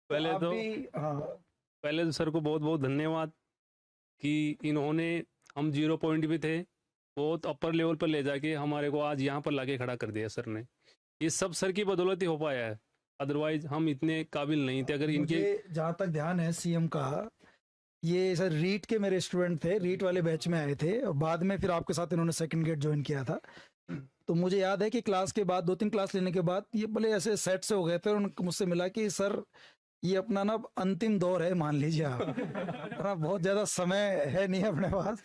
पहले आप तो भी। हाँ, पहले तो सर को बहुत बहुत धन्यवाद कि इन्होंने, हम 0 पॉइंट पे थे, बहुत अपर लेवल पर ले जाके हमारे को आज यहाँ पर लाके खड़ा कर दिया सर ने। ये सब सर की बदौलत ही हो पाया है, अदरवाइज हम इतने काबिल नहीं थे अगर इनके। मुझे जहाँ तक ध्यान है सीएम का, ये सर रीट के मेरे स्टूडेंट थे, रीट वाले बैच में आए थे और बाद में फिर आपके साथ इन्होंने सेकंड गेट ज्वाइन किया था। तो मुझे याद है कि क्लास के बाद 2-3 क्लास लेने के बाद ये बड़े ऐसे सेट से हो गए थे, उनको मुझसे मिला कि सर ये अपना ना अंतिम दौर है, मान लीजिए आप ना, बहुत ज़्यादा समय है नहीं अपने पास,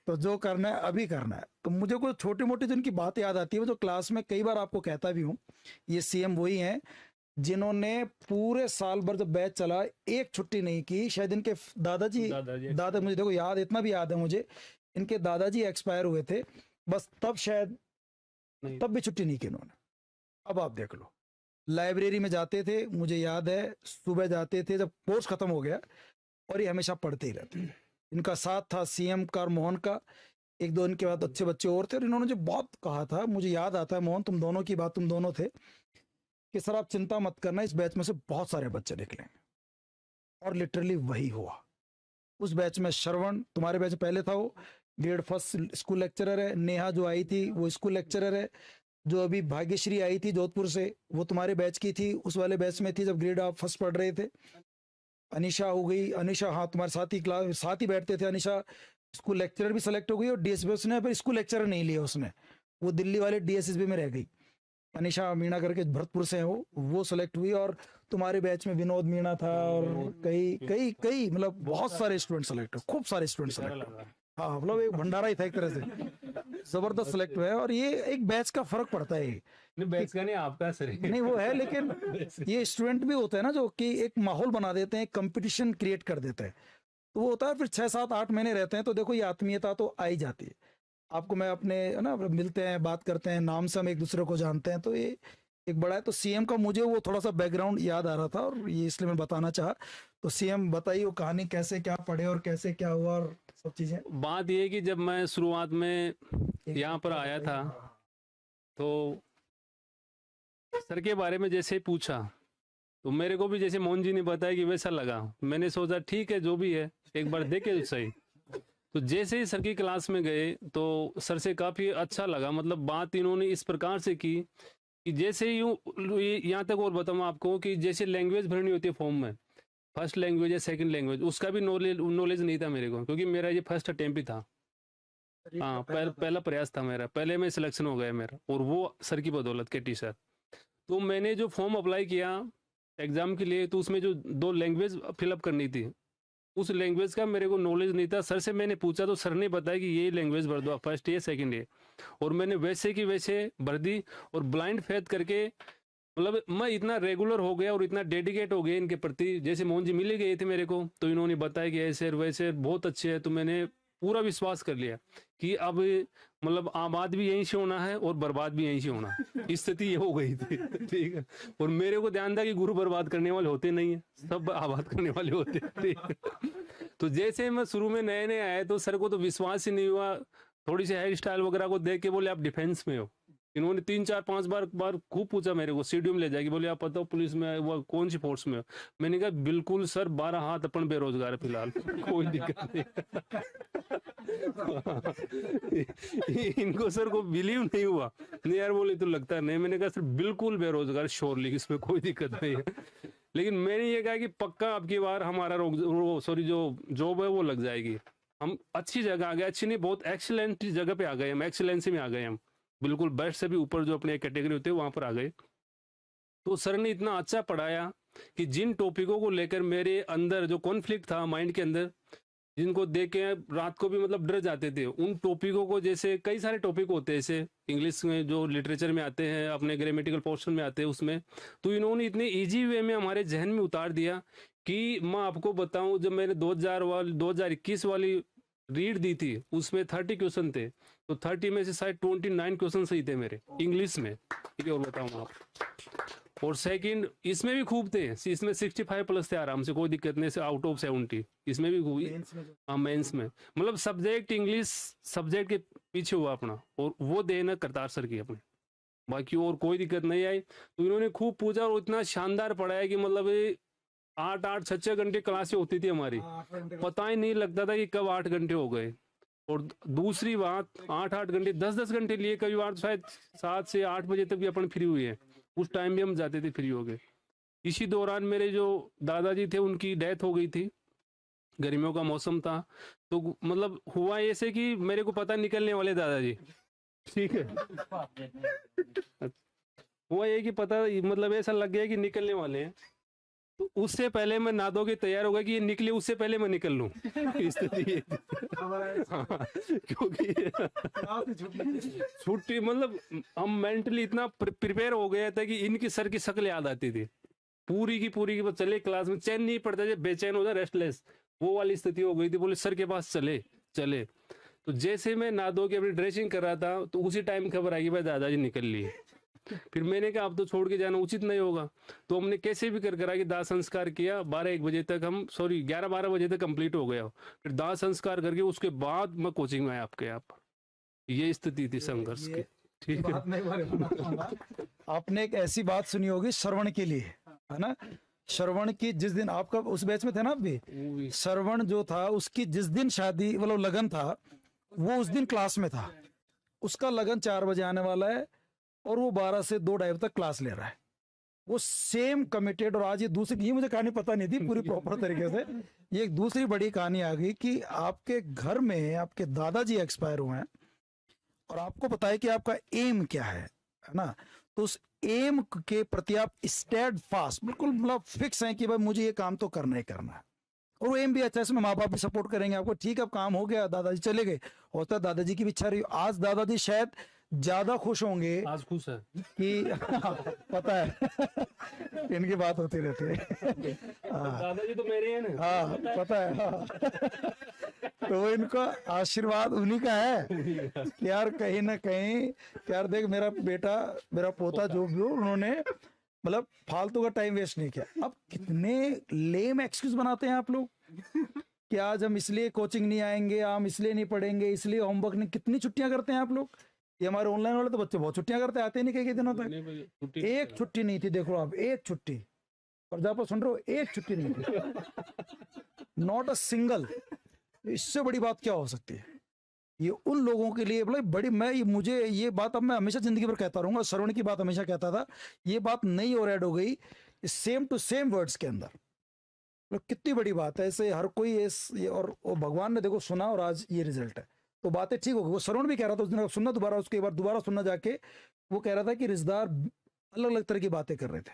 तो जो करना है अभी करना है। तो मुझे कोई छोटी मोटी जिनकी बात याद आती है, वो जो क्लास में कई बार आपको कहता भी हूँ, ये सीएम वही हैं जिन्होंने पूरे साल भर जब बैच चला एक छुट्टी नहीं की। शायद इनके दादा मुझे देखो याद, इतना भी याद है मुझे, इनके दादाजी एक्सपायर हुए थे, बस तब शायद नहीं। तब भी छुट्टी नहीं की इन्होंने। अब आप देख लो, लाइब्रेरी में जाते थे, मुझे याद है सुबह जाते थे जब कोर्स खत्म हो गया, और ये हमेशा पढ़ते ही रहते थे। इनका साथ था सीएम का और मोहन का, एक दो इनके बाद अच्छे बच्चे और थे, और इन्होंने जो बहुत कहा था मुझे याद आता है, मोहन तुम दोनों की बात, तुम दोनों थे कि सर आप चिंता मत करना, इस बैच में से बहुत सारे बच्चे निकलेंगे। और लिटरली वही हुआ। उस बैच में श्रवण, तुम्हारे बैच पहले था, वो ग्रेड फर्स्ट स्कूल लेक्चरर है। नेहा जो आई थी वो स्कूल लेक्चरर है। जो अभी भाग्यश्री आई थी जोधपुर से, वो तुम्हारे बैच की थी, उस वाले बैच में थी जब ग्रेड आप फर्स्ट पढ़ रहे थे। अनिशा हो गई, अनिशा हाँ तुम्हारे साथ ही क्लास साथ ही बैठते थे। अनिशा स्कूल लेक्चरर भी सेलेक्ट हो गई, और डीएसबी उसने फिर स्कूल लेक्चरर नहीं लिया उसने, वो दिल्ली वाले डीएसएसबी में रह गई। अनिशा मीणा करके भरतपुर से है, वो सेलेक्ट हुई। और तुम्हारे बैच में विनोद मीणा था, और कई कई कई मतलब बहुत सारे स्टूडेंट सेलेक्ट हुए, खूब सारे स्टूडेंट सेलेक्ट हुए। हाँ मतलब एक भंडारा ही था एक तरह से, जबरदस्त सेलेक्ट हुआ है। और ये एक बैच का फर्क पड़ता है, नहीं, बैच का नहीं, आपका सर नहीं वो है, लेकिन ये स्टूडेंट भी होते हैं ना जो कि एक माहौल बना देते हैं, कंपटीशन क्रिएट कर देते हैं, तो वो होता है। फिर 6-7-8 महीने रहते हैं तो देखो ये आत्मीयता तो आ ही जाती है। आपको मैं अपने है ना, मिलते हैं, बात करते हैं, नाम से हम एक दूसरे को जानते हैं, तो ये एक बड़ा है। तो सीएम का मुझे वो थोड़ा सा बैकग्राउंड याद आ रहा था, और ये इसलिए मैं बताना चाहा। तो सीएम बताइए वो कहानी, कैसे क्या पढ़े और कैसे क्या हुआ और सब चीजें। बात ये है कि जब मैं शुरुआत में यहाँ पर आया था, तो सर के बारे में जैसे ही पूछा, तो मेरे को भी जैसे मोहन जी ने बताया कि वैसा लगा। मैंने सोचा ठीक है जो भी है एक बार देखे तो सही। तो जैसे ही सर की क्लास में गए तो सर से काफ़ी अच्छा लगा। मतलब बात इन्होंने इस प्रकार से की कि जैसे यूँ, यहाँ तक और बताऊँ आपको कि जैसे लैंग्वेज भरनी होती है फॉर्म में, फर्स्ट लैंग्वेज या सेकंड लैंग्वेज, उसका भी नॉलेज नहीं था मेरे को, क्योंकि मेरा ये फर्स्ट अटेम्प्ट ही था। हाँ, पहला प्रयास था मेरा, पहले में सिलेक्शन हो गया मेरा, और वो सर की बदौलत के टी सर। तो मैंने जो फॉर्म अप्लाई किया एग्ज़ाम के लिए, तो उसमें जो 2 लैंग्वेज फिलअप करनी थी, उस लैंग्वेज का मेरे को नॉलेज नहीं था। सर से मैंने पूछा तो सर ने बताया कि ये लैंग्वेज भर दो, फर्स्ट ये सेकंड ये, और मैंने वैसे की वैसे भर दी। और ब्लाइंड फेथ करके, मतलब मैं इतना रेगुलर हो गया और इतना डेडिकेट हो गया इनके प्रति। जैसे मोहन जी मिले गए थे मेरे को, तो इन्होंने बताया कि ऐसे वैसे बहुत अच्छे है, तो मैंने पूरा विश्वास कर लिया कि अब मतलब आबाद भी यहीं से होना है और बर्बाद भी यहीं से होना है। स्थिति ये हो गई थी। ठीक है। और मेरे को ध्यान था कि गुरु बर्बाद करने वाले होते नहीं है, सब आबाद करने वाले होते हैं। ठीक है। तो जैसे मैं शुरू में नए नए आए तो सर को तो विश्वास ही नहीं हुआ। थोड़ी सी हेयर स्टाइल वगैरह को देख के बोले आप डिफेंस में हो। इन्होंने 3-4-5 बार खूब पूछा मेरे को, सीडीओ में ले जाएगी, बोले आप पता हो पुलिस में वो कौन सी फोर्स में हो। मैंने कहा बिल्कुल सर, 12 हाथ अपन बेरोजगार है फिलहाल, कोई दिक्कत नहीं। इनको सर को बिलीव नहीं हुआ, नहीं यार बोले तो लगता नहीं। मैंने कहा सर बिल्कुल बेरोजगार श्योरली, इसमें कोई दिक्कत नहीं है। लेकिन मैंने ये कहा कि पक्का आपकी बार हमारा जो जॉब है वो लग जाएगी। हम अच्छी जगह आ गए, अच्छी नहीं बहुत एक्सीलेंट जगह पे आ गए, हम एक्सीलेंसी में आ गए, हम बिल्कुल बेस्ट से भी ऊपर जो अपने कैटेगरी होते हैं वहां पर आ गए। तो सर ने इतना अच्छा पढ़ाया कि जिन टॉपिकों को लेकर मेरे अंदर जो कॉन्फ्लिक्ट था माइंड के अंदर, जिनको देख के रात को भी मतलब डर जाते थे, उन टॉपिकों को, जैसे कई सारे टॉपिक होते हैं ऐसे इंग्लिश में जो लिटरेचर में आते हैं, अपने ग्रामेटिकल पोर्शन में आते हैं उसमें, तो इन्होंने इतने इजी वे में हमारे जहन में उतार दिया कि मैं आपको बताऊं, जब मैंने 2021 वाली रीड दी थी उसमें 30 क्वेश्चन थे, तो 30 में से शायद 29 क्वेश्चन सही थे मेरे इंग्लिश में। ठीक है, और बताऊँ आप। और सेकंड इसमें भी खूब थे, इसमें 65 प्लस थे आराम से, कोई दिक्कत नहीं से, आउट ऑफ 70 इसमें भी खूब। हाँ मेंस में, मतलब सब्जेक्ट इंग्लिश सब्जेक्ट के पीछे हुआ अपना, और वो देना करतार सर की अपने, बाकी और कोई दिक्कत नहीं आई। तो इन्होंने खूब पूछा और इतना शानदार पढ़ाया कि मतलब 8-8 6-6 घंटे क्लासें होती थी हमारी, पता ही नहीं लगता था कि कब 8 घंटे हो गए। और दूसरी बात, 8-8 घंटे 10-10 घंटे लिए, कई बार शायद 7 से 8 बजे तक भी अपन फ्री हुए हैं, उस टाइम भी हम जाते थे फ्री हो गए। इसी दौरान मेरे जो दादाजी थे उनकी डेथ हो गई थी, गर्मियों का मौसम था, तो मतलब हुआ ऐसे कि मेरे को पता निकलने वाले दादाजी, ठीक है, हुआ ये कि पता मतलब ऐसा लग गया कि निकलने वाले हैं, तो उससे पहले मैं नादो के तैयार हो गया कि ये निकले उससे पहले मैं निकल लूं। स्थिति ये थी। हाँ, क्योंकि छुट्टी मतलब हम मेंटली इतना प्रिपेयर हो गया था कि इनकी सर की शक्ल याद आती थी, पूरी की पूरी की चले क्लास में, चैन नहीं पड़ता, जब बेचैन हो जाए, रेस्टलेस, वो वाली स्थिति हो गई थी। बोले सर के पास चले चले, तो जैसे मैं नादो की अपनी ड्रेसिंग कर रहा था, तो उसी टाइम खबर आई कि भाई दादाजी निकल लिए। फिर मैंने कहा अब तो छोड़ के जाना उचित नहीं होगा, तो हमने कैसे भी कर करा कि दाह संस्कार किया। 12-1 बजे तक हम 11-12 बजे तक कंप्लीट हो गया। फिर दाह संस्कार करके उसके बाद मैं कोचिंग में आया आपके यहाँ पर। ये स्थिति थी संघर्ष की, ठीक है। आपने एक ऐसी बात सुनी होगी श्रवण के लिए, है ना, श्रवण की जिस दिन आपका उस बैच में थे ना आप भी, श्रवण जो था उसकी जिस दिन शादी मतलब लगन था, वो उस दिन क्लास में था। उसका लगन 4 बजे आने वाला है और वो 12 से 2-2:30 तक क्लास ले रहा है, वो सेम कमिटेड। और आज ये दूसरी, ये मुझे कहानी पता नहीं थी पूरी प्रॉपर तरीके से, ये एक दूसरी बड़ी कहानी आ गई कि आपके घर में आपके दादाजी एक्सपायर हुए हैं और आपको पता है कि आपका एम क्या है ना, तो उस एम के प्रति आप स्टेड फास्ट बिल्कुल मतलब फिक्स हैं कि भाई मुझे ये काम तो करना ही करना है। और वो एम भी अच्छा है, इसमें माँ बाप भी सपोर्ट करेंगे आपको, ठीक है अब काम हो गया, दादाजी चले गए, होता है दादाजी की भी इच्छा रही। आज दादाजी शायद ज्यादा खुश होंगे, आज खुश है कि पता है इनकी बात होती रहती है। दादाजी तो मेरे हैं ना। हाँ पता है, हाँ। तो इनका आशीर्वाद उन्हीं का है कि यार कहीं ना कहीं, यार देख मेरा बेटा मेरा पोता जो भी हो, उन्होंने मतलब फालतू का टाइम वेस्ट नहीं किया। अब कितने लेम एक्सक्यूज बनाते हैं आप लोग कि आज हम इसलिए कोचिंग नहीं आएंगे, हम इसलिए नहीं पढ़ेंगे, इसलिए होमवर्क नहीं, कितनी छुट्टियां करते हैं आप लोग। ये हमारे ऑनलाइन वाले तो बच्चे बहुत छुट्टियां करते, आते नहीं कई दिनों तक। एक छुट्टी नहीं थी, देखो आप, एक छुट्टी, प्रजापत सुन रहे हो, एक छुट्टी नहीं थी, नॉट अ सिंगल। इससे बड़ी बात क्या हो सकती है। ये उन लोगों के लिए मतलब बड़ी, मुझे ये बात अब मैं हमेशा जिंदगी भर कहता रहूंगा, श्रवण की बात हमेशा कहता था, ये बात नई और ऐड हो गई सेम टू सेम वर्ड्स के अंदर। मतलब कितनी बड़ी बात है, ऐसे हर कोई और भगवान ने देखो सुना और आज ये रिजल्ट है, तो बातें ठीक हो गई। वो श्रवण भी कह रहा था उस दिन, सुनना दोबारा, उसके बाद दोबारा सुनना जाके, वो कह रहा था कि रिश्तेदार अलग अलग तरह की बातें कर रहे थे,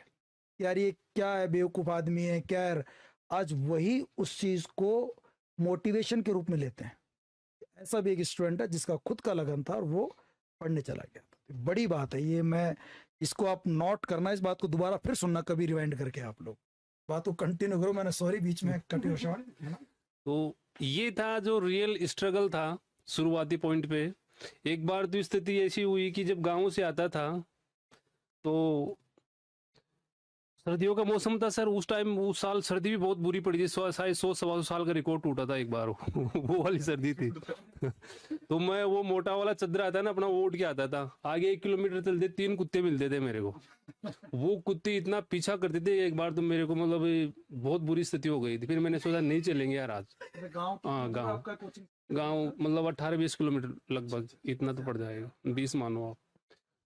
यार ये क्या है, बेवकूफ आदमी है क्या है। आज वही उस चीज को मोटिवेशन के रूप में लेते हैं। ऐसा भी एक स्टूडेंट है जिसका खुद का लगन था और वो पढ़ने चला गया था। बड़ी बात है ये, मैं इसको आप नोट करना, इस बात को दोबारा फिर सुनना कभी रिवाइंड करके, आप लोग बात को कंटिन्यू करो। मैंने सॉरी बीच में कटी है ना। तो ये था जो रियल स्ट्रगल था शुरुआती पॉइंट पे। एक बार तो स्थिति ऐसी हुई कि जब गांव से आता था, तो सर्दियों का मौसम था सर, उस टाइम उस साल सर्दी भी बहुत बुरी पड़ी थी, शायद 100-125 साल का रिकॉर्ड टूटा था एक बार। वो वाली सर्दी थी। तो मैं वो मोटा वाला चद्दर आता ना अपना, वो उठ के आता था, आगे 1 किलोमीटर चलते 3 कुत्ते मिलते थे मेरे को। वो कुत्ते इतना पीछा करते थे, एक बार तो मेरे को मतलब बहुत बुरी स्थिति हो गई थी। फिर मैंने सोचा नहीं चलेंगे यार आज। हाँ गाँव मतलब 18-20 किलोमीटर लगभग इतना तो पड़ जाएगा, 20 मानो आप।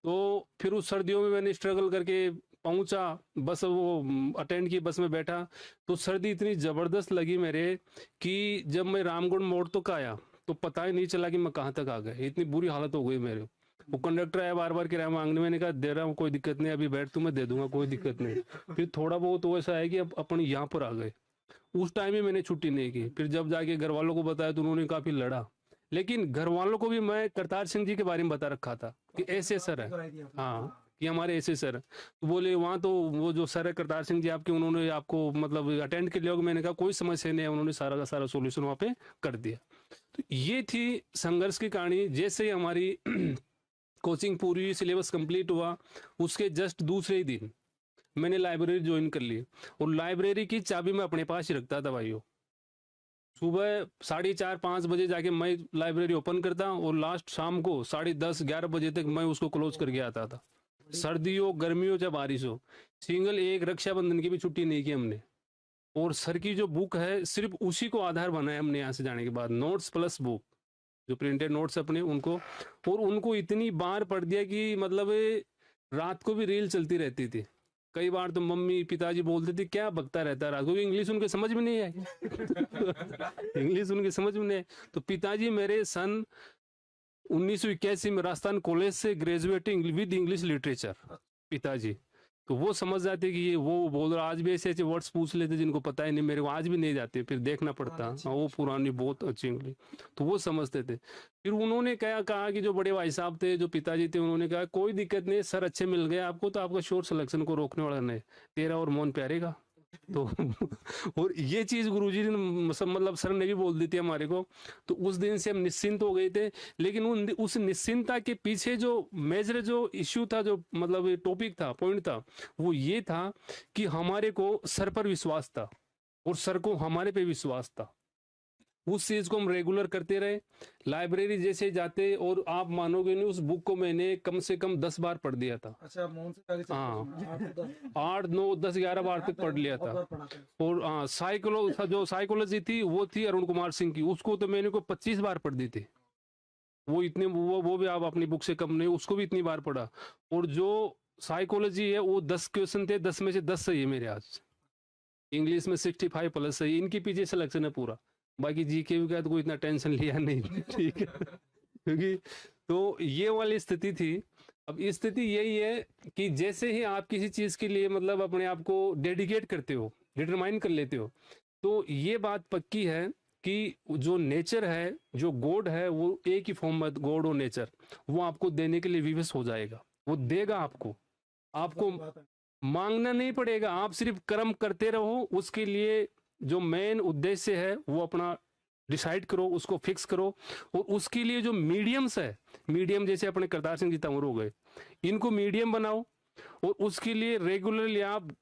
तो फिर उस सर्दियों में मैंने स्ट्रगल करके पहुंचा, बस वो अटेंड की, बस में बैठा, तो सर्दी इतनी ज़बरदस्त लगी मेरे कि जब मैं रामगढ़ मोड़ तक आया तो पता ही नहीं चला कि मैं कहाँ तक आ गया। इतनी बुरी हालत हो गई मेरे। वो कंडक्टर आया बार बार किराया मांगने, मैंने कहा दे रहा हूँ कोई दिक्कत नहीं, अभी बैठ, तुम्हें दे दूंगा कोई दिक्कत नहीं। फिर थोड़ा बहुत तो ऐसा है कि अब अपन यहाँ पर आ गए। उस टाइम ही मैंने छुट्टी नहीं की। फिर जब जाके घर वालों को बताया तो उन्होंने काफ़ी लड़ा, लेकिन घर वालों को भी मैं करतार सिंह जी के बारे में बता रखा था कि ऐसे सर है, हाँ कि हमारे ऐसे सर। तो बोले वहाँ तो वो जो सर है करतार सिंह जी आपके, उन्होंने आपको मतलब अटेंड कर लिया होगा। मैंने कहा कोई समस्या नहीं है, उन्होंने सारा का सारा सोल्यूशन वहाँ पे कर दिया। तो ये थी संघर्ष की कहानी। जैसे ही हमारी कोचिंग पूरी, सिलेबस कंप्लीट हुआ, उसके जस्ट दूसरे ही दिन मैंने लाइब्रेरी ज्वाइन कर ली। और लाइब्रेरी की चाबी मैं अपने पास ही रखता था भाइयों। सुबह 4:30-5 बजे जाके मैं लाइब्रेरी ओपन करता और लास्ट शाम को 10:30-11 बजे तक मैं उसको क्लोज करके आता था। सर्दी हो, गर्मी हो, चाहे बारिश हो, सिंगल एक रक्षाबंधन की भी छुट्टी नहीं की हमने। और सर की जो बुक है सिर्फ उसी को आधार बनाया हमने यहाँ से जाने के बाद, नोट्स प्लस बुक, जो प्रिंटेड नोट्स अपने उनको, और उनको इतनी बार पढ़ दिया कि मतलब रात को भी रील चलती रहती थी। कई बार तो मम्मी पिताजी बोलते थे क्या बकता रहता है रात को, इंग्लिश उनके समझ में नहीं आई। इंग्लिश उनके समझ में नहीं आई। तो पिताजी मेरे सन 1981 में राजस्थान कॉलेज से ग्रेजुएटिंग विद इंग्लिश लिटरेचर, पिताजी। तो वो समझ जाते कि ये वो बोल रहा। आज भी ऐसे ऐसे वर्ड्स पूछ लेते जिनको पता ही नहीं, मेरे को आज भी नहीं जाते, फिर देखना पड़ता। हाँ, वो पुरानी बहुत अच्छी इंग्लिश, तो वो समझते थे। फिर उन्होंने क्या कहा कि जो बड़े भाई साहब थे, जो पिताजी थे, उन्होंने कहा कोई दिक्कत नहीं, सर अच्छे मिल गए आपको तो आपका शोर सिलेक्शन को रोकने वाला नहीं, तेरा और मोहन प्यारे का। तो और ये चीज गुरुजी ने मतलब सर ने भी बोल दी थी हमारे को। तो उस दिन से हम निश्चिंत हो गए थे। लेकिन उस निश्चिंतता के पीछे जो मेजर जो इश्यू था, जो मतलब टॉपिक था, पॉइंट था, वो ये था कि हमारे को सर पर विश्वास था और सर को हमारे पे विश्वास था। उस चीज को हम रेगुलर करते रहे। लाइब्रेरी जैसे जाते, और आप मानोगे नहीं, उस बुक को मैंने कम से कम 10 बार पढ़ दिया था। अच्छा, मोहन से आगे हाँ, 8 9 10 11 बार तक पढ़ लिया था। और हाँ, जो साइकोलॉजी थी वो थी अरुण कुमार सिंह की, उसको तो मैंने को 25 बार पढ़ दी थी। वो इतने वो भी आप अपनी बुक से कम नहीं, उसको भी इतनी बार पढ़ा। और जो साइकोलॉजी है वो 10 क्वेश्चन थे, 10 में से 10 सही है मेरे आज। इंग्लिश में 65 प्लस सही, इनके पीछे सिलेक्शन है पूरा। बाकी जीके का तो कोई इतना टेंशन लिया नहीं। ठीक है, क्योंकि तो ये वाली स्थिति थी। अब स्थिति यही है कि जैसे ही आप किसी चीज के लिए मतलब अपने आप को डेडिकेट करते हो, डिटरमाइन कर लेते हो, तो ये बात पक्की है कि जो नेचर है, जो गॉड है, वो एक ही फॉर्म में, गॉड और नेचर, वो आपको देने के लिए विवश हो जाएगा। वो देगा आपको, आपको मांगना नहीं पड़ेगा। आप सिर्फ कर्म करते रहो। उसके लिए जो मेन उद्देश्य है वो अपना डिसाइड करो, उसको फिक्स करो। और उसके लिए जो मीडियम्स है, मीडियम जैसे अपने करतार सिंह जी तंवर हो गए, इनको मीडियम बनाओ। और उसके लिए रेगुलरली आप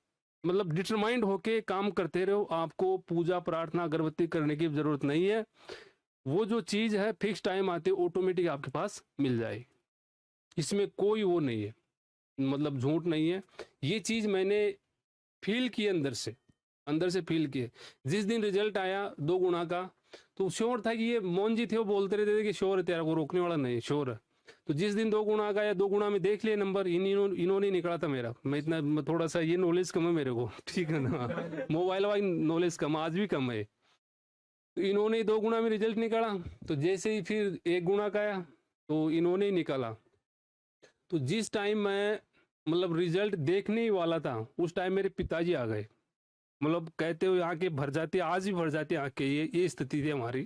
मतलब डिटरमाइंड होके काम करते रहो। आपको पूजा प्रार्थना अगरबत्ती करने की जरूरत नहीं है। वो जो चीज है फिक्स टाइम आते ऑटोमेटिक आपके पास मिल जाएगी। इसमें कोई वो नहीं है, मतलब झूठ नहीं है। ये चीज मैंने फील की, अंदर से फील किए। जिस दिन रिजल्ट आया 2 गुना का, तो श्योर था कि ये मोहन जी थे, वो बोलते रहते थे कि श्योर है तेरा, को रोकने वाला नहीं, श्योर है। तो जिस दिन 2 गुना का या 2 गुना में देख लिए नंबर, इन्होंने निकला था मेरा। मैं इतना थोड़ा सा ये नॉलेज कम है मेरे को, ठीक है ना, मोबाइल वाली नॉलेज कम, आज भी कम है। तो इन्होंने 2 गुना में रिजल्ट निकाला, तो जैसे ही फिर 1 गुना का आया तो इन्होंने ही निकाला। तो जिस टाइम मैं मतलब रिजल्ट देखने ही वाला था, उस टाइम मेरे पिताजी आ गए। मतलब कहते हुए आंखें भर जाती, आज भी भर जाती आंखें, ये स्थिति थी हमारी।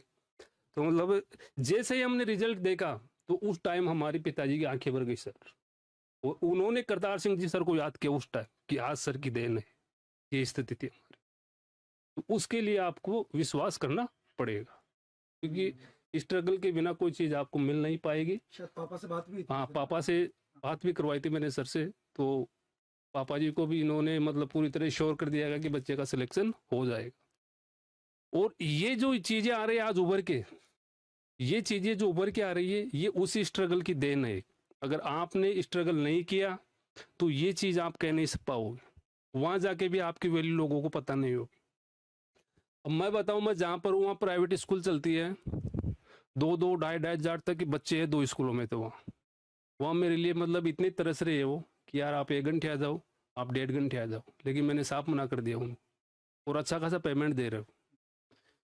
तो मतलब जैसे ही हमने रिजल्ट देखा, तो उस टाइम हमारे पिताजी की आंखें भर गई सर। और उन्होंने करतार सिंह जी सर को याद किया उस टाइम कि आज सर की देन है, ये स्थिति थी हमारी। तो उसके लिए आपको विश्वास करना पड़ेगा, क्योंकि स्ट्रगल के बिना कोई चीज आपको मिल नहीं पाएगी। शायद पापा से बात भी, हाँ, पापा से बात भी करवाई थी मैंने सर से। तो पापा जी को भी इन्होंने मतलब पूरी तरह श्योर कर दिया कि बच्चे का सिलेक्शन हो जाएगा। और ये जो चीजें आ रही है आज उभर के, ये चीजें जो उभर के आ रही है, ये उसी स्ट्रगल की देन है। अगर आपने स्ट्रगल नहीं किया तो ये चीज आप कह नहीं पाओगे। वहां जाके भी आपकी वैल्यू लोगों को पता नहीं होगी। अब मैं बताऊं, मैं जहां पर हूँ वहाँ प्राइवेट स्कूल चलती है, 2-2 ढाई हजार तक के बच्चे हैं 2 स्कूलों में। तो वहाँ मेरे लिए मतलब इतनी तरस रही है वो कि यार आप 1 घंटे आ जाओ, आप 1.5 घंटे आ जाओ। लेकिन मैंने साफ मना कर दिया उनको, और अच्छा खासा पेमेंट दे रहे हो,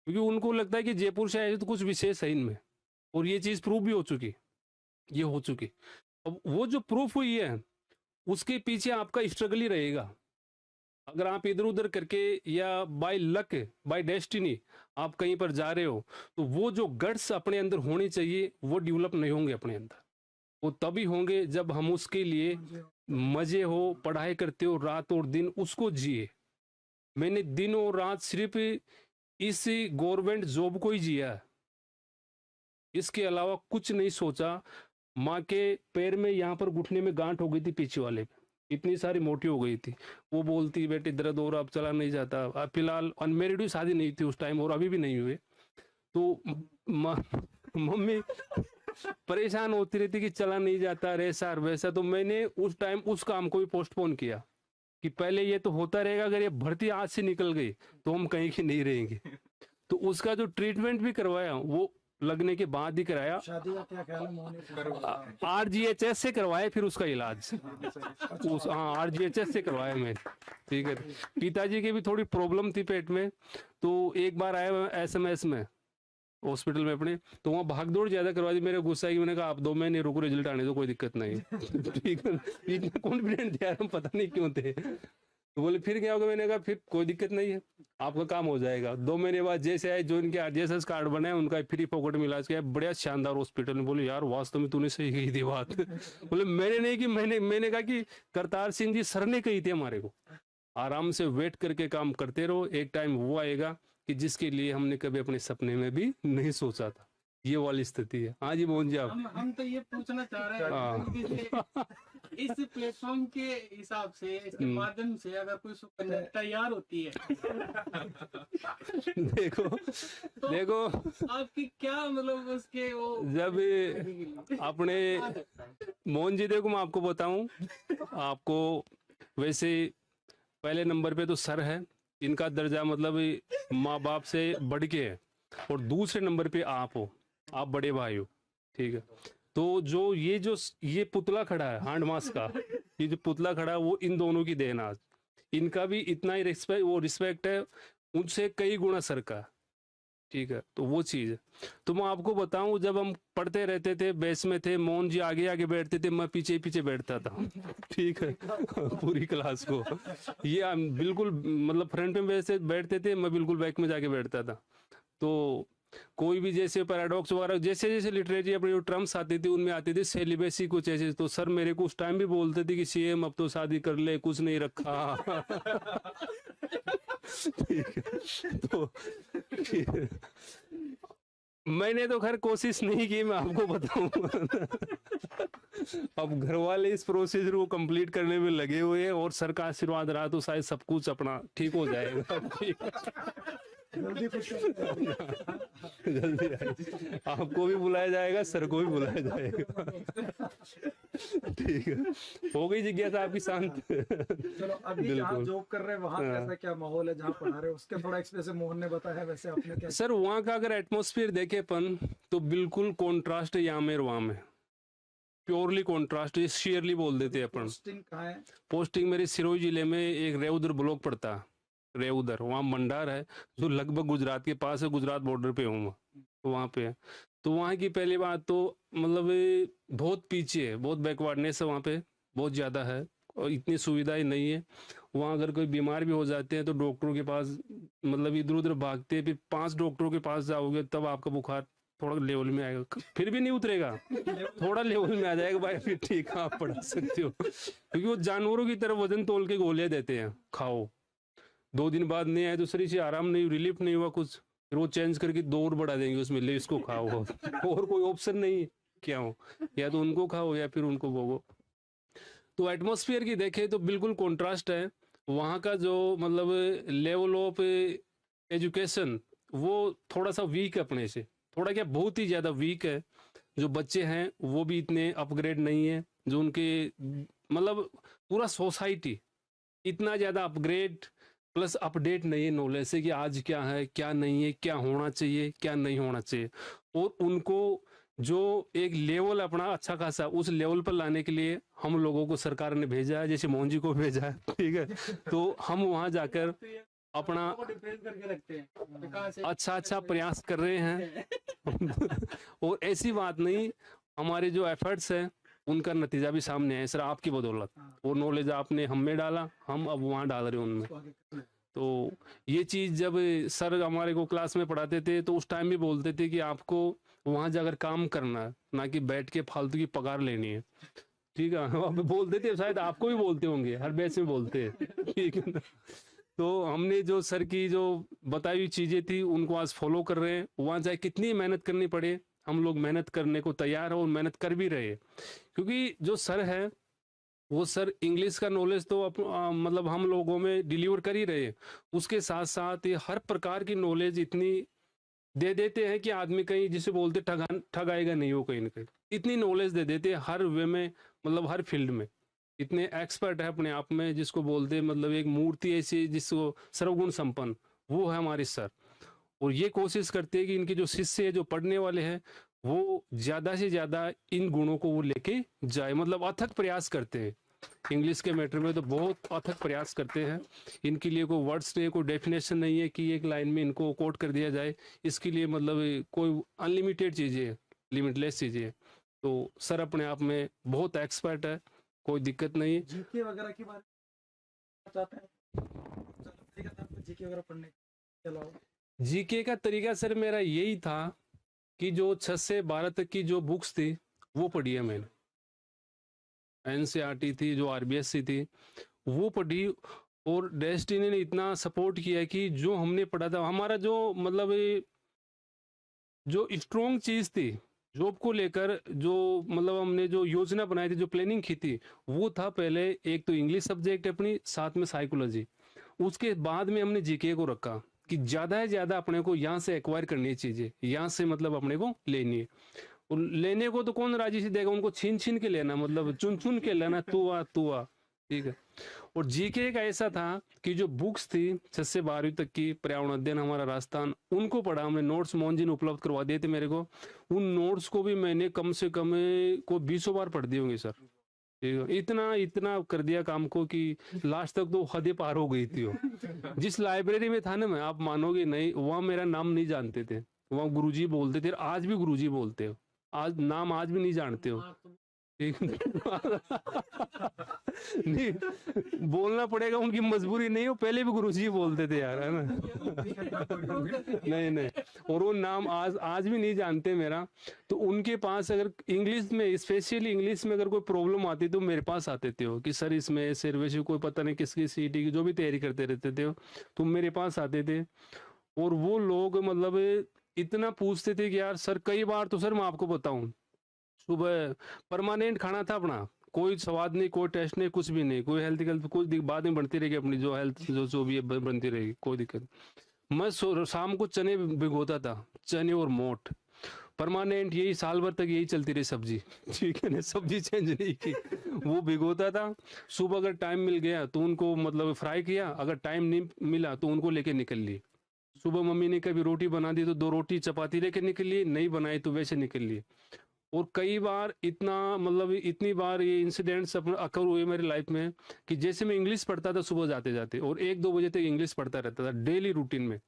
क्योंकि उनको लगता है कि जयपुर से आए तो कुछ विशेष है इनमें। और ये चीज़ प्रूफ भी हो चुकी, ये हो चुकी। अब वो जो प्रूफ हुई है, उसके पीछे आपका स्ट्रगल ही रहेगा। अगर आप इधर उधर करके या बाय लक, बाय डेस्टिनी आप कहीं पर जा रहे हो, तो वो जो गट्स अपने अंदर होनी चाहिए वो डेवलप नहीं होंगे अपने अंदर। वो तभी होंगे जब हम उसके लिए मजे हो, पढ़ाई करते हो रात और दिन, उसको जिए। मैंने दिन और रात सिर्फ इस गवर्नमेंट जॉब को ही जिया है, इसके अलावा कुछ नहीं सोचा। माँ के पैर में यहाँ पर घुटने में गांठ हो गई थी पीछे वाले पे, इतनी सारी मोटी हो गई थी। वो बोलती बेटे दर्द हो रहा, अब चला नहीं जाता। अब फिलहाल अनमेरिड हुई, शादी नहीं थी उस टाइम, और अभी भी नहीं हुए। तो मम्मी परेशान होती रहती कि चला नहीं जाता, ऐसा वैसा। तो मैंने उस टाइम उस काम को भी पोस्टपोन किया कि पहले ये तो होता रहेगा, अगर ये भर्ती आज से निकल गई तो हम कहीं की नहीं रहेंगे। तो उसका जो ट्रीटमेंट भी करवाया वो लगने के बाद ही कराया, शादी का क्या ख्याल है मोहन? RGHS से करवाया, फिर उसका इलाज उस RGHS से करवाया मैं। ठीक है, पिताजी की भी थोड़ी प्रॉब्लम थी पेट में, तो एक बार आया SMS में हॉस्पिटल में अपने, तो वहाँ भाग दौड़ ज्यादा करवा दी। मेरे गुस्सा की, मैंने कहा आप 2 महीने रुको, रिजल्ट आने दो, कोई दिक्कत नहीं। ठीक है, इतना कॉन्फिडेंट थे यार हम, पता नहीं क्यों थे। तो बोले फिर क्या होगा, मैंने कहा फिर कोई दिक्कत नहीं है, आपका काम हो जाएगा। 2 महीने बाद जैसे आए, जो इनके RGHS कार्ड बनाए, उनका फ्री फोकट में इलाज किया, बढ़िया शानदार हॉस्पिटल में। बोले यार वास्तव में तूने सही कही थी बात। बोले मैंने नहीं की, मैंने कहा कि करतार सिंह जी सर ने कही थी हमारे को, आराम से वेट करके काम करते रहो, एक टाइम वो आएगा कि जिसके लिए हमने कभी अपने सपने में भी नहीं सोचा था। ये वाली स्थिति है। हाँ जी मोहन जी, आप। हम तो ये पूछना चाह रहे हैं कि इस प्लेटफॉर्म के हिसाब से, इसके माध्यम से अगर कोई सुकन्या तैयार होती है देखो आपकी क्या मतलब उसके वो, जब अपने मोहन जी, देखो मैं आपको बताऊं, आपको वैसे पहले नंबर पे तो सर है, इनका दर्जा मतलब माँ बाप से बढ़ के है, और दूसरे नंबर पे आप हो, आप बड़े भाई हो। ठीक है, तो ये पुतला खड़ा है हांड मास का, ये जो पुतला खड़ा है वो इन दोनों की देन आज, इनका भी इतना ही रिस्पेक्ट है उनसे कई गुना सर का। ठीक है, तो वो चीज है। तो मैं आपको बताऊं, जब हम पढ़ते रहते थे, बेस में थे, मोहन जी आगे आगे बैठते थे, मैं पीछे पीछे बैठता था। ठीक है, पूरी क्लास को ये बिल्कुल मतलब फ्रंट में बैठते थे, मैं बिल्कुल बैक में जाके बैठता था। तो कोई भी जैसे पैराडॉक्स वगैरह, जैसे जैसे लिटरेचर अपनी जो टर्म्स आती थी उनमें आती थी सेलिबेसी कुछ ऐसे, तो सर मेरे को उस टाइम भी बोलते थे कि CM अब तो शादी कर ले, कुछ नहीं रखा। ठीक है, तो मैंने तो खैर कोशिश नहीं की, मैं आपको बताऊं। अब घर वाले इस प्रोसीजर को कंप्लीट करने में लगे हुए हैं, और सर का आशीर्वाद रहा तो शायद सब कुछ अपना ठीक हो जाएगा। जल्दी कुछ जल्दी आइए। आपको भी बुलाया जाएगा, सर को भी बुलाया जाएगा। ठीक है, हो गई जिज्ञासा आपकी शांत? चलो, अभी जहाँ जॉब कर रहे हैं वहाँ कैसा क्या माहौल है, जहाँ पढ़ा रहे हैं उसके थोड़ा एक्सप्रेशन मोहन ने बताया, वैसे आपने क्या? सर वहाँ का अगर एटमॉस्फेयर देखे अपन, तो बिल्कुल कॉन्ट्रास्ट है यहाँ में और वहाँ में, प्योरली कॉन्ट्रास्ट, शेयरली बोल देते हैं अपन। पोस्टिंग कहाँ है? पोस्टिंग मेरे सिरोही जिले में एक रेउदर ब्लॉक पड़ता है, रेउदर, वहाँ मंडार है जो लगभग गुजरात के पास है, गुजरात बॉर्डर पे हूँ मैं, तो वहाँ पे है। तो वहाँ की पहली बात तो मतलब बहुत पीछे है, बहुत बैकवर्डनेस है वहाँ पे, बहुत ज़्यादा है, और इतनी सुविधाएं नहीं है वहाँ। अगर कोई बीमार भी हो जाते हैं तो डॉक्टरों के पास मतलब इधर उधर भागते हैं, फिर 5 डॉक्टरों के पास जाओगे तब आपका बुखार थोड़ा लेवल में आएगा, फिर भी नहीं उतरेगा, थोड़ा लेवल में आ जाएगा भाई, फिर ठीक है आप पढ़ा सकते हो। क्योंकि वो जानवरों की तरह वजन तोल के गोलियां देते हैं, खाओ, 2 दिन बाद नहीं आए तो शरीर से आराम नहीं, रिलीफ नहीं हुआ कुछ, फिर वो चेंज करके 2 और बढ़ा देंगे उसमें, ले इसको खाओ। और कोई ऑप्शन नहीं है, क्या हो, या तो उनको खाओ या फिर उनको भोगो। तो एटमॉस्फेयर की देखें तो बिल्कुल कॉन्ट्रास्ट है। वहाँ का जो मतलब लेवल ऑफ एजुकेशन वो थोड़ा सा वीक है अपने से, थोड़ा क्या बहुत ही ज़्यादा वीक है। जो बच्चे हैं वो भी इतने अपग्रेड नहीं है, जो उनके मतलब पूरा सोसाइटी इतना ज़्यादा अपग्रेड प्लस अपडेट नहीं है नॉलेज से कि आज क्या है क्या नहीं है, क्या होना चाहिए क्या नहीं होना चाहिए। और उनको जो एक लेवल अपना अच्छा खासा उस लेवल पर लाने के लिए हम लोगों को सरकार ने भेजा है, जैसे मोहन जी को भेजा है, ठीक है। तो हम वहाँ जाकर अपना करके रखते हैं, अच्छा प्रयास कर रहे हैं। और ऐसी बात नहीं, हमारे जो एफर्ट्स हैं उनका नतीजा भी सामने है सर, आपकी बदौलत। वो नॉलेज आपने हम में डाला, हम अब वहाँ डाल रहे हैं उनमें। तो ये चीज़ जब सर हमारे को क्लास में पढ़ाते थे तो उस टाइम भी बोलते थे कि आपको वहाँ जाकर काम करना है, ना कि बैठ के फालतू की पगार लेनी है, ठीक है। अब बोलते थे, शायद आपको भी बोलते होंगे, हर बैच में बोलते हैं, ठीक है ना। तो हमने जो सर की जो बताई हुई चीज़ें थी उनको आज फॉलो कर रहे हैं। वहाँ चाहे कितनी मेहनत करनी पड़े, हम लोग मेहनत करने को तैयार है और मेहनत कर भी रहे हैं। क्योंकि जो सर है वो सर इंग्लिश का नॉलेज तो मतलब हम लोगों में डिलीवर कर ही रहे हैं, उसके साथ साथ ये हर प्रकार की नॉलेज इतनी दे देते हैं कि आदमी कहीं जिसे बोलते ठगाएगा नहीं, हो कहीं ना कहीं इतनी नॉलेज दे देते हैं हर वे में, मतलब हर फील्ड में। इतने एक्सपर्ट है अपने आप में, जिसको बोलते हैं मतलब एक मूर्ति ऐसी जिसको सर्वगुण संपन्न, वो है हमारे सर। और ये कोशिश करते हैं कि इनके जो शिष्य है, जो पढ़ने वाले हैं, वो ज्यादा से ज्यादा इन गुणों को वो लेके जाए, मतलब अथक प्रयास करते हैं। इंग्लिश के मैटर में तो बहुत अथक प्रयास करते हैं। इनके लिए कोई वर्ड्स नहीं, कोई डेफिनेशन नहीं है कि एक लाइन में इनको कोट कर दिया जाए। इसके लिए मतलब कोई अनलिमिटेड चीजें है, लिमिटलेस चीजें है। तो सर अपने आप में बहुत एक्सपर्ट है, कोई दिक्कत नहीं है। जीके वगैरह के बारे में चाहते हैं, जीके वगैरह पढ़ने के अलावा? जीके का तरीका सर मेरा यही था कि जो 6 से 12 तक की जो बुक्स थी वो पढ़ी है मैंने। एनसीईआरटी थी, जो आरबीएससी थी, वो पढ़ी। और डेस्टिनी ने इतना सपोर्ट किया कि जो हमने पढ़ा था, हमारा जो मतलब जो स्ट्रॉन्ग चीज थी जॉब को लेकर, जो मतलब हमने जो योजना बनाई थी, जो प्लानिंग की थी, वो था पहले एक तो इंग्लिश सब्जेक्ट अपनी, साथ में साइकोलॉजी। उसके बाद में हमने जीके को रखा कि ज्यादा से ज्यादा अपने को यहाँ से एक्वायर करनी है चीजें, यहाँ से मतलब अपने को लेनी है। और लेने को तो कौन राजी से देगा, उनको छीन छीन के लेना, मतलब चुन चुन के लेना, तू आ, ठीक है। और जीके का ऐसा था कि जो बुक्स थी 6 से 12वीं तक की, पर्यावरण अध्ययन हमारा राजस्थान, उनको पढ़ा हमने। नोट्स मोहन जी ने उपलब्ध करवा दिए थे मेरे को। उन नोट्स को भी मैंने कम से कम को 20 बार पढ़ दिए होंगे सर। ठीक है, इतना इतना कर दिया काम को कि लास्ट तक तो हद पार हो गई थी वो। जिस लाइब्रेरी में था ना मैं, आप मानोगे नहीं, वहाँ मेरा नाम नहीं जानते थे, वहाँ गुरुजी बोलते थे। आज भी गुरुजी बोलते हो, आज नाम आज भी नहीं जानते हो। ठीक नहीं, बोलना पड़ेगा, उनकी मजबूरी नहीं हो, पहले भी गुरुजी बोलते थे यार, है ना। नहीं, और वो नाम आज आज भी नहीं जानते मेरा। तो उनके पास अगर इंग्लिश में, स्पेशली इंग्लिश में अगर कोई प्रॉब्लम आती तो मेरे पास आते थे हो कि सर इसमें ऐसे वैसे, कोई पता नहीं किसकी सीटी की जो भी तैयारी करते रहते थे तो मेरे पास आते थे। और वो लोग मतलब इतना पूछते थे कि यार सर, कई बार तो सर मैं आपको बताऊं, सुबह परमानेंट खाना था अपना, कोई स्वाद नहीं, कोई टेस्ट नहीं, कुछ भी नहीं, कोई हेल्थ कुछ बाद में बढ़ती रहेगी अपनी जो हेल्थ जो भी है बनती रहेगी, कोई दिक्कत। मैं शाम को चने भिगोता था, चने और मोठ, परमानेंट, यही साल भर तक यही चलती रही सब्जी। ठीक है ना, सब्जी चेंज नहीं की, वो भिगोता था। सुबह अगर टाइम मिल गया तो उनको मतलब फ्राई किया, अगर टाइम नहीं मिला तो उनको लेके निकल लिए। सुबह मम्मी ने कभी रोटी बना दी तो 2 रोटी चपाती लेके निकल लिए, नहीं बनाई तो वैसे निकल लिए। और कई बार इतना मतलब इतनी बार ये इंसिडेंट्स अपने अकर हुए मेरी लाइफ में कि जैसे मैं इंग्लिश पढ़ता था सुबह जाते जाते, और 1-2 बजे तक इंग्लिश पढ़ता रहता था डेली रूटीन में।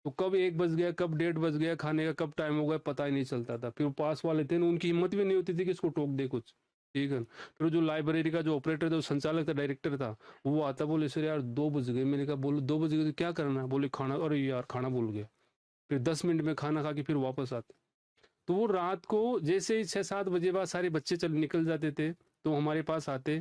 तो कब 1 बज गया, कब 1:30 बज गया, खाने का कब टाइम हो गया पता ही नहीं चलता था। फिर पास वाले थे ना, उनकी हिम्मत भी नहीं होती थी कि इसको टोक दे कुछ। ठीक है, फिर जो लाइब्रेरी का जो ऑपरेटर था, जो संचालक था, डायरेक्टर था, वो आता, बोले सर यार 2 बज गए। मैंने कहा बोलो 2 बज गए तो क्या करना है? बोले खाना। अरे यार खाना भूल गया। फिर 10 मिनट में खाना खा के फिर वापस आते। तो वो रात को जैसे ही 6-7 बजे बाद सारे बच्चे चल निकल जाते थे तो हमारे पास आते,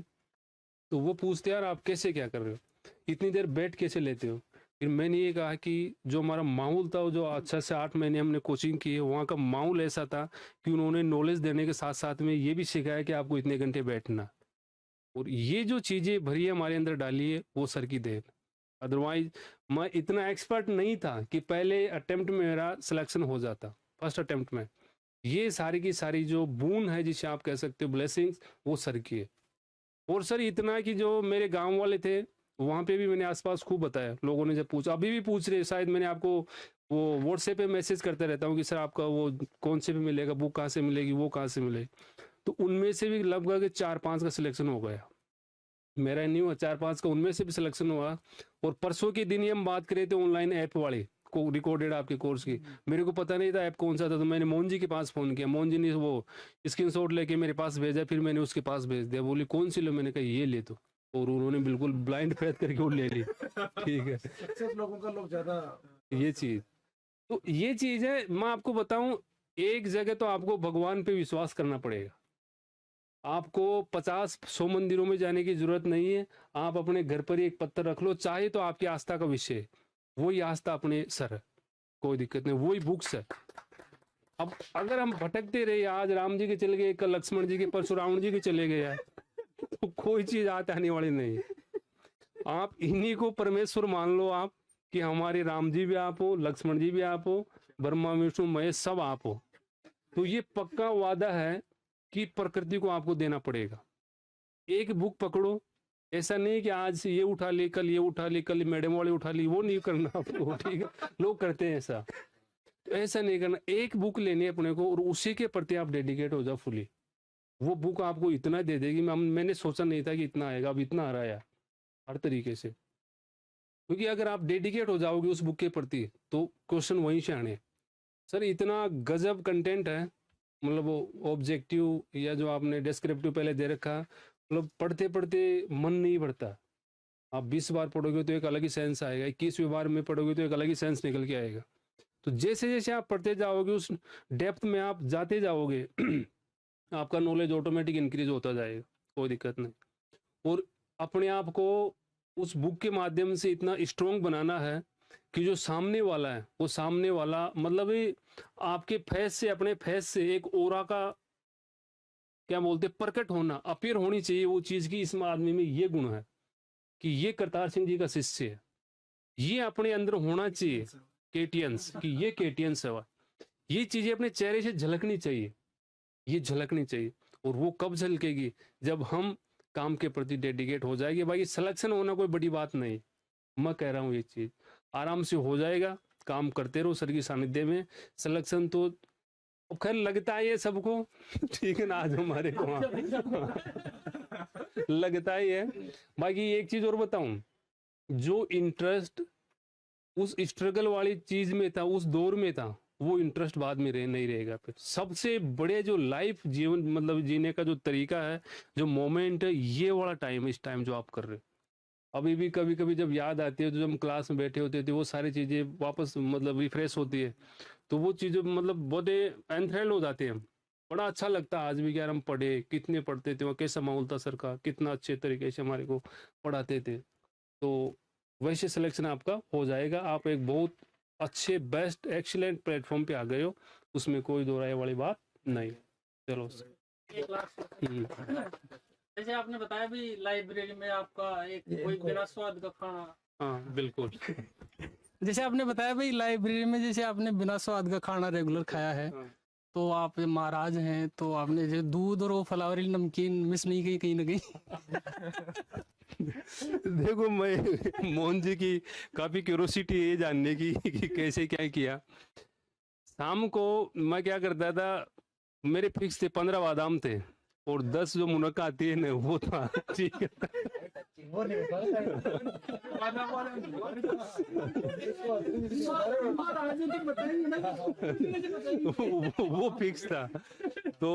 तो वो पूछते यार आप कैसे क्या कर रहे हो, इतनी देर बैठ कैसे लेते हो? फिर मैंने ये कहा कि जो हमारा माहौल था, वो जो 6 से 8 महीने हमने कोचिंग की है, वहाँ का माहौल ऐसा था कि उन्होंने नॉलेज देने के साथ साथ में ये भी सिखाया कि आपको इतने घंटे बैठना। और ये जो चीजें भरी है हमारे अंदर डाली है, वो सर की देन। अदरवाइज मैं इतना एक्सपर्ट नहीं था कि पहले अटेम्प्ट में मेरा सिलेक्शन हो जाता, फर्स्ट अटेम्प्ट में। ये सारी की सारी जो बून है, जिसे आप कह सकते हो ब्लेसिंग्स, वो सर की है। और सर इतना कि जो मेरे गांव वाले थे, वहां पे भी मैंने आसपास खूब बताया, लोगों ने जब पूछा, अभी भी पूछ रहे, शायद मैंने आपको वो व्हाट्सएप पे मैसेज करते रहता हूँ कि सर आपका वो कौन से भी मिलेगा, बुक कहाँ से मिलेगी, वो कहाँ से मिलेगी। तो उनमें से भी लगभग 4-5 का सिलेक्शन हो गया। मेरा नहीं हुआ 4-5 का, उनमें से भी सिलेक्शन हुआ। और परसों के दिन ही हम बात कर रहे थे ऑनलाइन ऐप वाले को, रिकॉर्डेड आपके कोर्स की। मेरे को पता नहीं था ऐप कौन सा था, तो मैंने मोहन जी के पास फोन किया। मोहन जी ने वो स्क्रीनशॉट लेके मेरे पास भेजा, फिर मैंने उसके पास भेज दिया। बोली कौन सी लो? मैंने कहा ये ले तो, और उन्होंने बिल्कुल ब्लाइंड फेथ करके वो ले ली। ठीक है, सक्सेस लोगों का लोग ज्यादा ये चीज, तो ये चीज है। मैं आपको बताऊं, एक जगह तो आपको भगवान पे विश्वास करना पड़ेगा। आपको 50-100 मंदिरों में जाने की जरूरत नहीं है। आप अपने घर पर ही एक पत्थर रख लो, चाहे तो आपकी आस्था का विषय वही आस्था अपने सर है, कोई दिक्कत नहीं, वही बुक्स है। अब अगर हम भटकते रहे, आज राम जी के चले गए, कल लक्ष्मण जी के, परसों रावण जी के चले गए यार, तो कोई चीज आने वाली नहीं। आप इन्हीं को परमेश्वर मान लो, आप कि हमारे राम जी भी आप हो, लक्ष्मण जी भी आप हो, ब्रह्मा विष्णु महेश सब आप हो। तो ये पक्का वादा है कि प्रकृति को आपको देना पड़ेगा। एक बुक पकड़ो, ऐसा नहीं कि आज से ये उठा ली, कल ये उठा ली, कल मैडम वाली उठा ली, वो नहीं करना आपको, ठीक है। लोग करते हैं ऐसा, तो ऐसा नहीं करना। एक बुक लेनी है अपने को और उसी के प्रति आप डेडिकेट हो जाओ फुली। वो बुक आपको इतना दे देगी, मैंने सोचा नहीं था कि इतना आएगा, अब इतना आ रहा है यार, हर तरीके से। क्योंकि अगर आप डेडिकेट हो जाओगे उस बुक के प्रति तो क्वेश्चन वहीं से आने। सर इतना गजब कंटेंट है, मतलब वो ऑब्जेक्टिव या जो आपने डिस्क्रिप्टिव पहले दे रखा, मतलब पढ़ते पढ़ते मन नहीं भरता। आप 20 बार पढ़ोगे तो एक अलग ही सेंस आएगा, 21वीं बार में पढ़ोगे तो एक अलग ही सेंस निकल के आएगा। तो जैसे जैसे आप पढ़ते जाओगे उस डेप्थ में आप जाते जाओगे आपका नॉलेज ऑटोमेटिक इंक्रीज होता जाएगा, कोई दिक्कत नहीं। और अपने आप को उस बुक के माध्यम से इतना स्ट्रोंग बनाना है कि जो सामने वाला है वो सामने वाला मतलब आपके फेस से, अपने फेस से एक ओरा का क्या बोलते प्रकट होना, अपीयर होनी चाहिए वो चीज की, इस आदमी में ये गुण है कि ये करतार सिंह जी का शिष्य है। ये अपने अंदर होना चाहिए केटीएंस, कि ये केटीएंस है। ये चीजें अपने चेहरे से झलकनी चाहिए, ये झलकनी चाहिए। और वो कब झलकेगी? जब हम काम के प्रति डेडिकेट हो जाएंगे। भाई सिलेक्शन होना कोई बड़ी बात नहीं, मैं कह रहा हूँ ये चीज आराम से हो जाएगा। काम करते रहो सर की सानिध्य में, सिलेक्शन तो खैर लगता है ये सबको ठीक है ना, आज हमारे को लगता ही है। बाकी एक चीज और बताऊं, जो इंटरेस्ट उस स्ट्रगल वाली चीज में था, उस दौर में था, वो इंटरेस्ट बाद में नहीं रहेगा। फिर सबसे बड़े जो लाइफ जीवन मतलब जीने का जो तरीका है, जो मोमेंट है, ये वाला टाइम, इस टाइम जो आप कर रहे हो। अभी भी कभी कभी जब याद आती है, तो जब हम क्लास में बैठे होते थे, वो सारी चीजें वापस मतलब रिफ्रेश होती है, तो वो चीजें मतलब बहुत एंथ्रेल हो जाते हैं। बड़ा अच्छा लगता है आज भी कि यार हम पढ़े, कितने पढ़ते थे, वहाँ कैसा माहौल था सर का, कितना अच्छे तरीके से हमारे को पढ़ाते थे। तो वैसे सिलेक्शन आपका हो जाएगा। आप एक बहुत अच्छे बेस्ट एक्सीलेंट प्लेटफॉर्म पे आ गए हो, उसमें कोई दो राय वाली बात नहीं। चलो एक लाख जैसे आपने बताया भी लाइब्रेरी में आपका एक कोई बिना स्वाद का खाना। हाँ बिल्कुल। जैसे आपने बताया भाई लाइब्रेरी में जैसे आपने बिना स्वाद का खाना रेगुलर खाया है, तो आप महाराज हैं, तो आपने जो दूध और वो फलावरी नमकीन मिस नहीं की कहीं ना कहीं? देखो मैं मोहन जी की काफी क्यूरोसिटी है जानने की कि कैसे क्या किया। शाम को मैं क्या करता था, मेरे फिक्स थे 15 बादाम थे और 10 जो मुनक्का आती है ना वो था, ठीक है। वो फिक्स था। तो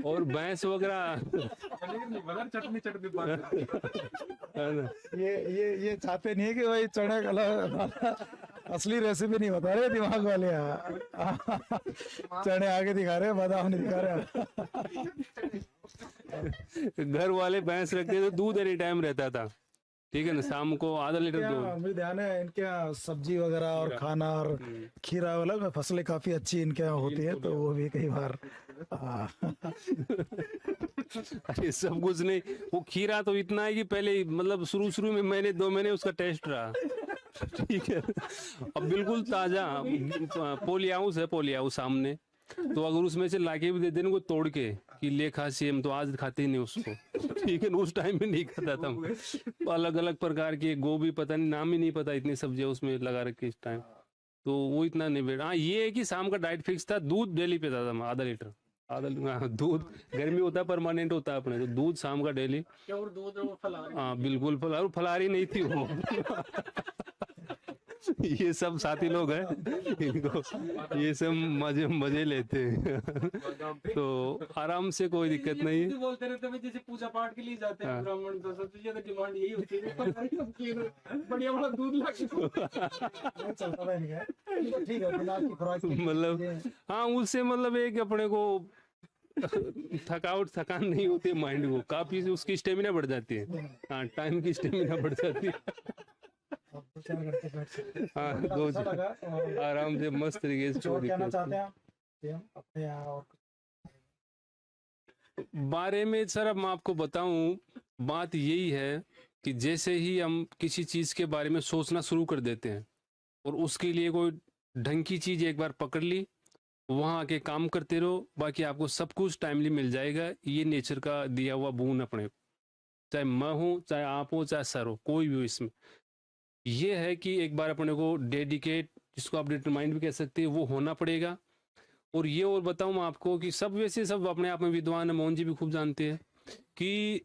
और भैंस वगैरह ये चाहते नहीं है कि भाई चने का असली रेसिपी नहीं बता रहे दिमाग वाले चने आगे दिखा रहे, बादाम नहीं दिखा रहे। घर वाले भैंस रखते तो दूध एनी टाइम रहता था, ठीक है ना, शाम को आधा लीटर दूध। मुझे ध्यान है इनके यहाँ सब्जी वगैरह और खाना और खीरा वाला फसलें काफी अच्छी इनके यहाँ होती है, तो वो भी कई बार अरे सब कुछ नहीं, वो खीरा तो इतना है कि पहले मतलब शुरू में महीने 2 महीने उसका टेस्ट रहा, ठीक है। अब बिल्कुल ताजा पोलियाउस है, पोलियाउस सामने, तो अगर उसमें से लाके भी दे देने को तोड़ के कि ले खा सेम, तो आज खाते ही नहीं उसको, ठीक है। उस टाइम में नहीं खाता था। अलग अलग प्रकार की गोभी, पता नहीं नाम ही नहीं पता, इतनी सब्जियां उसमें लगा रखी इस टाइम, तो वो इतना नहीं बैठा। हाँ ये है कि शाम का डाइट फिक्स था, दूध डेली पीता था मैं, आधा लीटर दूध। गर्मी होता है परमानेंट होता है अपने, तो दूध शाम का डेली। दूध और फलाहारी? हाँ बिल्कुल, फलाहारी नहीं थी वो। ये सब साथी लोग हैं, इनको ये सब मजे लेते हैं। तो आराम से कोई दिक्कत नहीं है। बोलते रहते हैं जैसे पूजा पाठ के लिए जाते हैं ब्राह्मण, तो सबसे ज्यादा डिमांड यही होती है बढ़िया वाला दूध ला के। मतलब हाँ, उससे मतलब एक अपने को थकान नहीं होती है, माइंड को काफी उसकी स्टेमिना बढ़ जाती है। हाँ टाइम की स्टेमिना बढ़ जाती है। हाँ आराम से मस्त तरीके से बारे में। सर अब मैं आपको बताऊं, बात यही है कि जैसे ही हम किसी चीज के बारे में सोचना शुरू कर देते हैं और उसके लिए कोई ढंग की चीज एक बार पकड़ ली, वहाँ आके काम करते रहो, बाकी आपको सब कुछ टाइमली मिल जाएगा। ये नेचर का दिया हुआ बोन अपने, चाहे मैं हूँ, चाहे आप हो, चाहे सर हो, कोई भी हो इसमें। ये है कि एक बार अपने को डेडिकेट, जिसको आप डिटरमाइंड भी कह सकते हैं, वो होना पड़ेगा। और ये और बताऊँ मैं आपको कि सब वैसे सब अपने आप में विद्वान है, मोहन जी भी खूब जानते हैं कि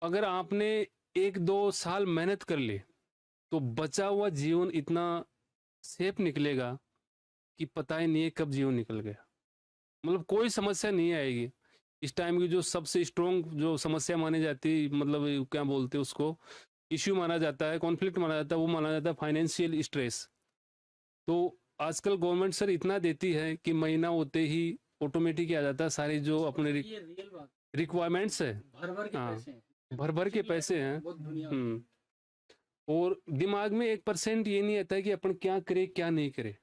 अगर आपने 1-2 साल मेहनत कर ली तो बचा हुआ जीवन इतना सेफ निकलेगा कि पता ही नहीं है कब जीवन निकल गया। मतलब कोई समस्या नहीं आएगी। इस टाइम की जो सबसे स्ट्रॉन्ग जो समस्या मानी जाती है, मतलब क्या बोलते हैं उसको, इश्यू माना जाता है, कॉन्फ्लिक्ट माना जाता है, वो माना जाता है फाइनेंशियल स्ट्रेस। तो आजकल गवर्नमेंट सर इतना देती है कि महीना होते ही ऑटोमेटिक आ जाता है सारी जो अपने ये रियल बात, रिक्वायरमेंट्स है, भर भर के हाँ, पैसे हैं, भर भर के पैसे हैं। बहुत दुनिया होती है। और दिमाग में 1% ये नहीं आता है कि अपन क्या करे क्या नहीं करे।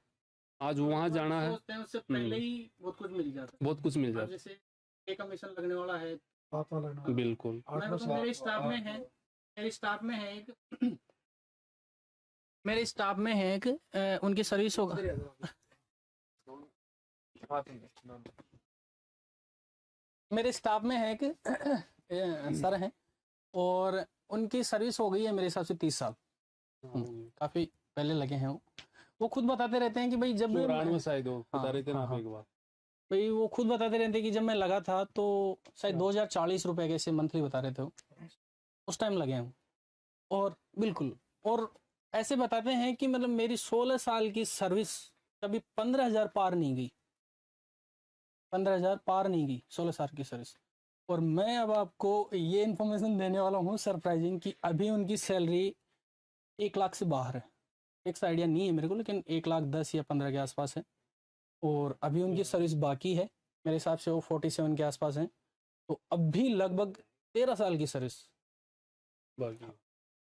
आज वहां जाना है, सोचते हैं उससे पहले ही बहुत कुछ मिल जाता है। बहुत कुछ मिल अब जाता जैसे एक कमीशन लगने वाला है, है। बिल्कुल मैं तो मेरे स्टाफ में है, मेरे स्टाफ में है एक मेरे स्टाफ में है एक उनकी सर्विस होगा, मेरे स्टाफ में है एक सर हैं और उनकी सर्विस हो गई है मेरे हिसाब से 30 साल, काफी पहले लगे हैं वो खुद बताते रहते हैं कि भाई जब 94 शायद वो बता रहे थे ना हाँ, आप हाँ। एक बार। भाई वो खुद बताते रहते हैं कि जब मैं लगा था तो शायद 2040 रुपए के ऐसे मंथली बता रहे थे वो, उस टाइम लगे हैं। और बिल्कुल, और ऐसे बताते हैं कि मतलब मेरी 16 साल की सर्विस कभी 15,000 पार नहीं गई, 15,000 पार नहीं गई 16 साल की सर्विस। और मैं अब आपको ये इन्फॉर्मेशन देने वाला हूँ सरप्राइजिंग कि अभी उनकी सैलरी 1 लाख से बाहर है। फिक्स आइडिया नहीं है मेरे को, लेकिन 1,10,000 या 15 के आसपास है। और अभी उनकी सर्विस बाकी है, मेरे हिसाब से वो 47 के आसपास हैं। तो अब भी लगभग 13 साल की सर्विस बाकी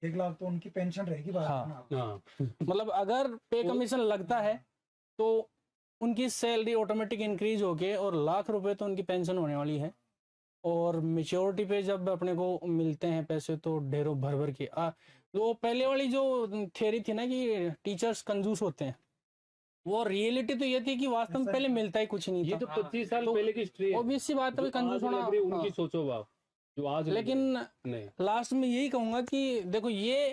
1 लाख तो उनकी पेंशन रहेगी बाहर हाँ। ना। हाँ, मतलब अगर पे कमीशन लगता है तो उनकी सैलरी ऑटोमेटिक इंक्रीज होके और लाख रुपए तो उनकी पेंशन होने वाली है। और मेच्योरिटी पे जब अपने को मिलते हैं पैसे तो ढेरों भर भर के वो पहले वाली जो थ्योरी थी ना कि टीचर्स कंजूस होते हैं, वो रियलिटी तो ये थी कि वास्तव में पहले मिलता ही कुछ नहीं ये था। तो 25 साल पहले की हिस्ट्री है। ऑब्वियस सी बात है, जो कंजूस आज होना। लग रही है, उनकी हाँ। सोचो बाप, जो आज लग लेकिन रही है। नहीं, लास्ट में यही कहूंगा कि देखो ये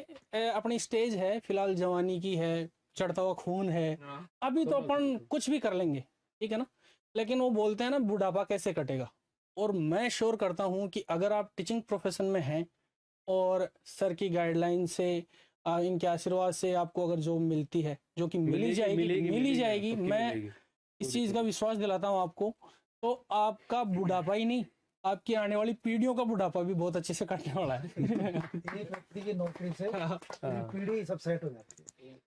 अपनी स्टेज है, फिलहाल जवानी की है, चढ़ता हुआ खून है, अभी तो अपन कुछ भी कर लेंगे, ठीक है ना। लेकिन वो बोलते हैं ना बुढ़ापा कैसे कटेगा। और मैं श्योर करता हूँ कि अगर आप टीचिंग प्रोफेशन में हैं और सर की गाइडलाइन से इनके आशीर्वाद से आपको अगर जॉब मिलती है, जो कि मिली जाएगी, मैं इस चीज का विश्वास दिलाता हूँ आपको, तो आपका बुढ़ापा ही नहीं, आपकी आने वाली पीढ़ियों का बुढ़ापा भी बहुत अच्छे से कटने वाला है। एक व्यक्ति की नौकरी से पूरी पीढ़ी सब सेट हो जाती है।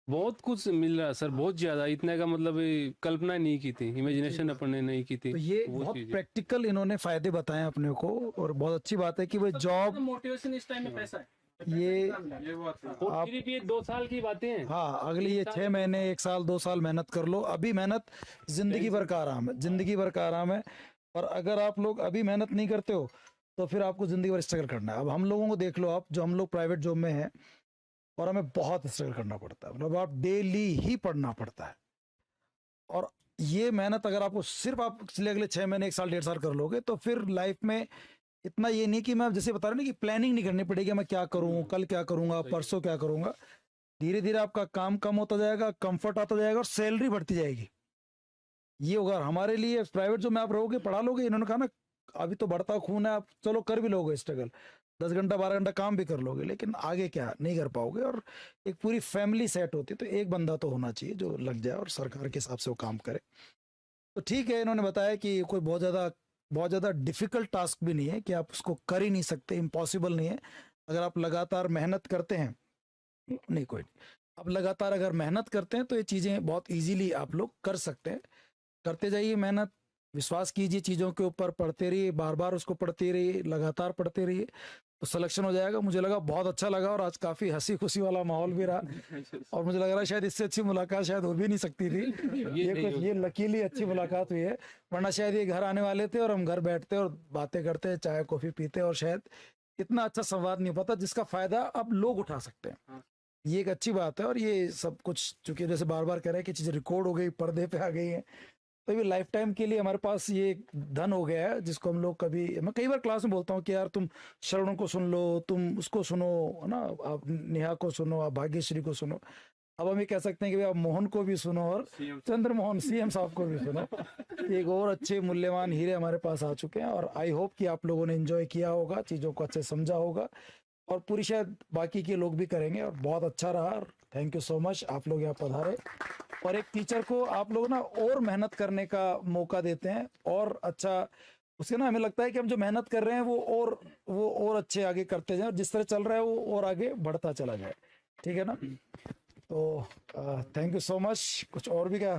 बहुत कुछ मिल रहा है सर, बहुत ज्यादा। इतने का मतलब ये कल्पना नहीं की थी, इमेजिनेशन अपन ने नहीं की थी। तो ये वो बहुत चीज़ है। प्रैक्टिकल इन्होंने फायदे बताए अपने को, और बहुत अच्छी बात है कि वो जॉब मोटिवेशन इस टाइम में पैसा है। ये और फिर भी ये 2 साल की बातें हैं। हाँ, अगली ये 6 महीने 1 साल 2 साल मेहनत कर लो। अभी मेहनत जिंदगी भर का आराम है, जिंदगी भर का आराम है। और अगर आप लोग अभी मेहनत नहीं करते हो तो फिर आपको जिंदगी भर स्ट्रगल करना है। अब हम लोगों को देख लो, आप जो हम लोग प्राइवेट जॉब में हैं और हमें बहुत स्ट्रगल करना पड़ता है, मतलब आप डेली ही पढ़ना पड़ता है। और ये मेहनत अगर आपको सिर्फ आप पिछले अगले 6 महीने 1 साल 1.5 साल कर लोगे तो फिर लाइफ में इतना ये नहीं कि मैं जैसे बता रहा हूं ना कि प्लानिंग नहीं करनी पड़ेगी, मैं क्या करूं, कल क्या करूंगा, परसों क्या करूंगा। धीरे धीरे आपका काम कम होता जाएगा, कंफर्ट आता जाएगा और सैलरी बढ़ती जाएगी। ये होगा हमारे लिए प्राइवेट जो में आप रहोगे, पढ़ा लोगे, इन्होंने कहा ना अभी तो बढ़ता खून है, आप चलो कर भी लोगे स्ट्रगल, 10 घंटा 12 घंटा काम भी कर लोगे, लेकिन आगे क्या नहीं कर पाओगे। और एक पूरी फैमिली सेट होती है, तो एक बंदा तो होना चाहिए जो लग जाए और सरकार के हिसाब से वो काम करे। तो ठीक है, इन्होंने बताया कि कोई बहुत ज़्यादा डिफिकल्ट टास्क भी नहीं है कि आप उसको कर ही नहीं सकते, इम्पॉसिबल नहीं है। अगर आप लगातार मेहनत करते हैं, नहीं कोई नहीं, आप लगातार अगर मेहनत करते हैं तो ये चीज़ें बहुत इजीली आप लोग कर सकते हैं। करते जाइए मेहनत, विश्वास कीजिए चीज़ों के ऊपर, पढ़ते रहिए, बार बार उसको पढ़ते रहिए, लगातार पढ़ते रहिए, तो सिलेक्शन हो जाएगा। मुझे लगा बहुत अच्छा लगा और आज काफ़ी हंसी खुशी वाला माहौल भी रहा। और मुझे लग रहा है शायद इससे अच्छी मुलाकात शायद हो भी नहीं सकती थी। ये लकीली अच्छी मुलाकात हुई है, वरना शायद ये घर आने वाले थे और हम घर बैठते और बातें करते, चाय कॉफ़ी पीते और शायद इतना अच्छा संवाद नहीं हो पाता जिसका फ़ायदा अब लोग उठा सकते हैं। ये एक अच्छी बात है। और ये सब कुछ चूंकि जैसे बार बार कह रहे हैं कि चीज़ें रिकॉर्ड हो गई, पर्दे पे आ गई हैं, तो ये लाइफ टाइम के लिए हमारे पास ये एक धन हो गया है, जिसको हम लोग कभी, मैं कई बार क्लास में बोलता हूँ कि यार तुम श्रवण को सुन लो, तुम उसको सुनो, है ना, आप नेहा को सुनो, आप भाग्यश्री को सुनो। अब हम ये कह सकते हैं कि भाई आप मोहन को भी सुनो और चंद्र मोहन सीएम साहब को भी सुनो। एक और अच्छे मूल्यवान हीरे हमारे पास आ चुके हैं, और आई होप कि आप लोगों ने एंजॉय किया होगा, चीज़ों को अच्छे समझा होगा, और पूरी शायद बाकी के लोग भी करेंगे। और बहुत अच्छा रहा, थैंक यू सो मच, आप लोग यहाँ पधारे। और एक टीचर को आप लोग ना और मेहनत करने का मौका देते हैं, और अच्छा उसके ना हमें लगता है कि हम जो मेहनत कर रहे हैं वो और अच्छे आगे करते जाएं, और जिस तरह चल रहा है वो और आगे बढ़ता चला जाए। ठीक है ना? तो थैंक यू सो मच। कुछ और भी क्या